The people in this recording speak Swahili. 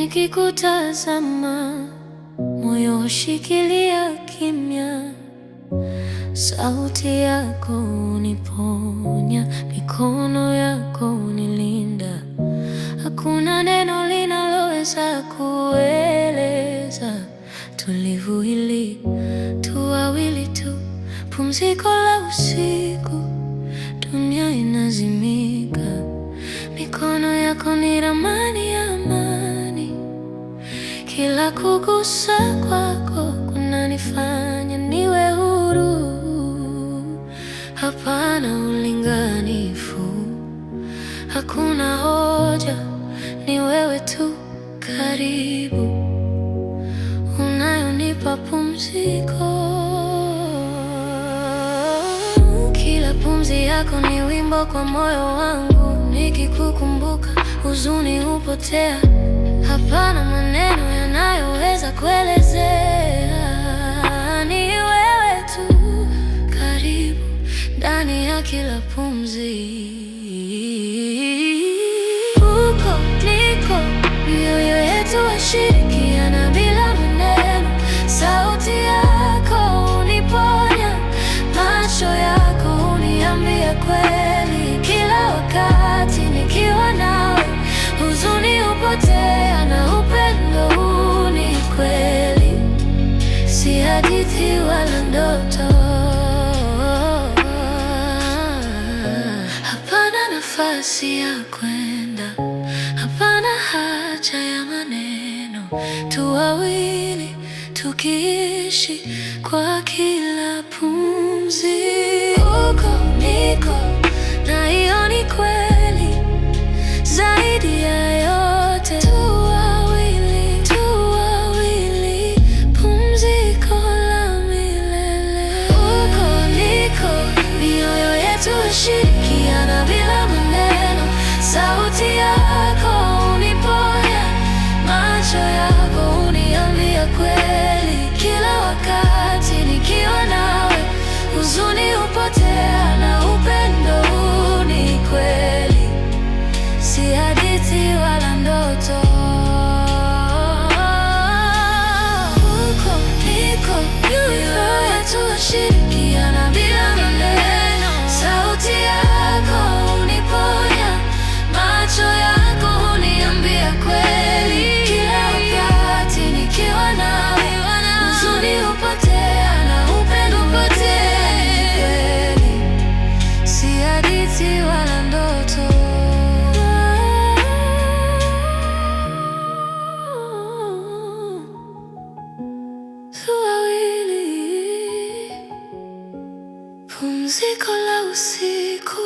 nikikutazama, moyo hushikilia kimya. Sauti yako huniponya, mikono yako hunilinda. Hakuna neno linaloweza kueleza tulivu hili, tu wawili tu, pumziko la usiku, dunia inazimika. Mikono yako ni ramani ya amani, kila kugusa kwako kunanifanya niwe huru. Hapana ulinganifu, hakuna hoja, ni wewe tu karibu, unayonipa pumziko. Kila pumzi yako ni wimbo kwa moyo wangu, nikikukumbuka huzuni hupotea. Hapana maneno yanayoweza kuelezea, ni wewe tu karibu, ndani ya kila pumzi. Uko niko, mioyo yetu washirikiana bila maneno. Sauti yako huniponya, macho yako huniambia kweli. Kila wakati nikiwa nawe, huzuni hupotea na upendo huu ni kweli, si hadithi wala ndoto. Hapana nafasi ya kwenda, hapana haja ya maneno, tu wawili tukiishi kwa kila pumzi. Uko niko, na hiyo ni kweli, zaidi ya yote tu wawili, pumziko la milele. Uko niko, mioyo yetu hushirikiana bila maneno. Sauti yako huniponya, macho yako huniambia kweli. Kila wakati nikiwa nawe, huzuni hupotea na upendo huu ni kweli, si hadithi wala ndoto. Uko niko, mioyo yetu hushirikiana bila maneno. Sauti yako huniponya, macho yako huniambia kweli. Kila wakati nikiwa nawe, huzuni hupotea na upendo hupotea, ni kweli, si hadithi wala ndoto. Pumziko la usiku.